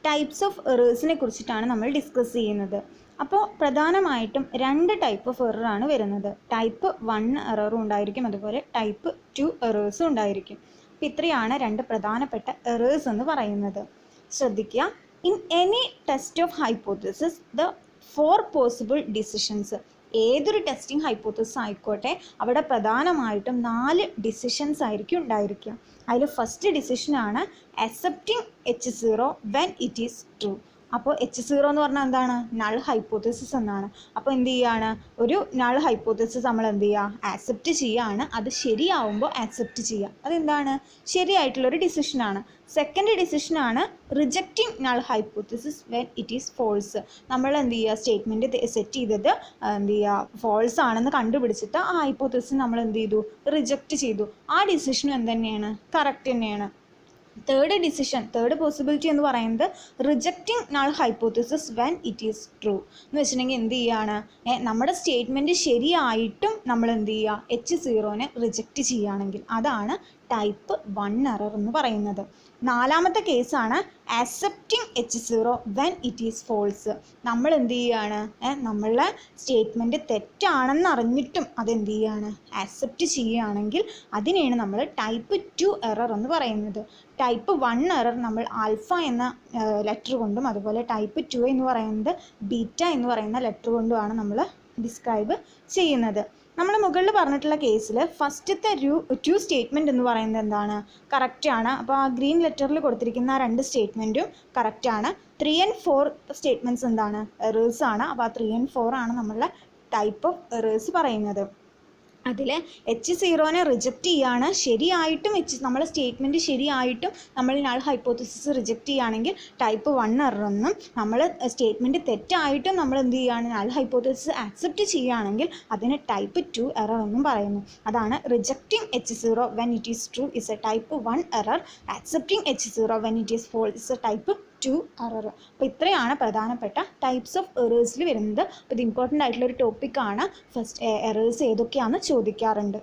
Types of എറേഴ്സിനെ കുറിച്ചിട്ടാണ് നമ്മൾ discuss ചെയ്യുന്നത്. അപ്പോൾ പ്രധാനമായിട്ടും 2 ടൈപ്പ് ഓഫ് എററാണ് വരുന്നത്. ടൈപ്പ് 1 എററും ഉണ്ടായിരിക്കും, അതുപോലെ ടൈപ്പ് 2 എറേഴ്സും ഉണ്ടായിരിക്കും. അപ്പോൾ ഇത്രയാണ് 2 പ്രധാനപ്പെട്ട എറേഴ്സ് എന്ന് പറയുന്നത്. ശ്രദ്ധിക്കുക, in any test of hypothesis the 4 possible decisions, ഏതൊരു ടെസ്റ്റിംഗ് ഹൈപ്പോത്തസിസ് ആയിക്കോട്ടെ അവിടെ പ്രധാനമായിട്ടും 4 ഡിസിഷൻസ് ആയിരിക്കും ഉണ്ടായിരിക്കുക. അതിൽ ഫസ്റ്റ് ഡിസിഷനാണ് accepting H0 when it is true. അപ്പോൾ H0 എന്ന് പറഞ്ഞാൽ എന്താണ്? നൾ ഹൈപ്പോത്തസിസ് എന്നാണ്. അപ്പോൾ എന്ത് ചെയ്യാണ്? ഒരു നൾ ഹൈപ്പോത്തസിസ് നമ്മൾ എന്ത് ചെയ്യുക? ആക്സെപ്റ്റ് ചെയ്യുകയാണ്. അത് ശരിയാവുമ്പോൾ ആക്സെപ്റ്റ് ചെയ്യുക. അതെന്താണ്? ശരിയായിട്ടുള്ളൊരു ഡിസിഷനാണ്. സെക്കൻഡ് ഡിസിഷനാണ് rejecting null hypothesis when it is false. നമ്മൾ എന്ത് ചെയ്യുക? സ്റ്റേറ്റ്മെൻറ്റ് സെറ്റ് ചെയ്തത് എന്ത് ചെയ്യുക? ഫോൾസ് ആണെന്ന് കണ്ടുപിടിച്ചിട്ട് ആ ഹൈപ്പോത്തസിസ് നമ്മൾ എന്ത് ചെയ്തു? റിജക്റ്റ് ചെയ്തു. ആ ഡിസിഷനും എന്ത് തന്നെയാണ്? കറക്റ്റ് തന്നെയാണ്. തേർഡ് പോസിബിലിറ്റി എന്ന് പറയുന്നത് rejecting null hypothesis when it is true എന്ന് വെച്ചിട്ടുണ്ടെങ്കിൽ എന്ത് ചെയ്യാണ്? നമ്മുടെ സ്റ്റേറ്റ്മെൻറ്റ് ശരിയായിട്ടും നമ്മൾ എന്ത് ചെയ്യുക? H0നെ റിജക്റ്റ് ചെയ്യുകയാണെങ്കിൽ അതാണ് ടൈപ്പ് 1 എറർ എന്ന് പറയുന്നത്. നാലാമത്തെ കേസാണ് accepting H0 when it is false. നമ്മൾ എന്ത് ചെയ്യുകയാണ്? നമ്മളെ സ്റ്റേറ്റ്മെൻറ്റ് തെറ്റാണെന്ന് അറിഞ്ഞിട്ടും അതെന്ത് ചെയ്യുകയാണ്? ആക്സെപ്റ്റ് ചെയ്യുകയാണെങ്കിൽ അതിനെയാണ് നമ്മൾ ടൈപ്പ് 2 എറർ എന്ന് പറയുന്നത്. ടൈപ്പ് 1 എറർ നമ്മൾ ആൽഫ എന്ന ലെറ്റർ കൊണ്ടും അതുപോലെ ടൈപ്പ് 2 എന്ന് പറയുന്നത് ബീറ്റ എന്ന് പറയുന്ന ലെറ്റർ കൊണ്ടുമാണ് നമ്മൾ ഡിസ്ക്രൈബ് ചെയ്യുന്നത്. നമ്മൾ മുകളിൽ പറഞ്ഞിട്ടുള്ള കേസിൽ ഫസ്റ്റത്തെ 2 സ്റ്റേറ്റ്മെൻറ്റ് എന്ന് പറയുന്നത് എന്താണ്? കറക്റ്റാണ്. അപ്പോൾ ആ ഗ്രീൻ ലെറ്ററിൽ കൊടുത്തിരിക്കുന്ന ആ 2 സ്റ്റേറ്റ്മെൻറ്റും കറക്റ്റാണ്. 3 and 4 സ്റ്റേറ്റ്മെൻറ്റ്സ് എന്താണ്? എറേഴ്സ് ആണ്. അപ്പോൾ ആ 3 and 4 ആണ് നമ്മളുടെ ടൈപ്പ് ഓഫ് എറേഴ്സ് പറയുന്നത്. അതിൽ H0നെ റിജക്റ്റ് ചെയ്യുകയാണ്. ശരിയായിട്ടും നമ്മൾ സ്റ്റേറ്റ്മെൻറ്റ് ശരിയായിട്ടും നമ്മൾ നൾ ഹൈപ്പോത്തസിസ് റിജക്റ്റ് ചെയ്യുകയാണെങ്കിൽ ടൈപ്പ് 1 എററെന്നും, നമ്മൾ സ്റ്റേറ്റ്മെൻറ്റ് തെറ്റായിട്ടും നമ്മൾ എന്ത് ചെയ്യുകയാണ്? നൾ ഹൈപ്പോത്തസിസ് ആക്സെപ്റ്റ് ചെയ്യുകയാണെങ്കിൽ അതിന് ടൈപ്പ് 2 എറർ എന്നും പറയുന്നു. അതാണ് rejecting H0 when it is true is a type 1 error, accepting H0 when it is false is a type 2 error. അപ്പോൾ ഇത്രയാണ് പ്രധാനപ്പെട്ട ടൈപ്സ് ഓഫ് എറേഴ്സിൽ വരുന്നത്. അപ്പോൾ ഇത് ഇമ്പോർട്ടൻ്റ് ആയിട്ടുള്ളൊരു ടോപ്പിക്കാണ്. ഫസ്റ്റ് എറേഴ്സ് ഏതൊക്കെയാണെന്ന് ചോദിക്കാറുണ്ട്.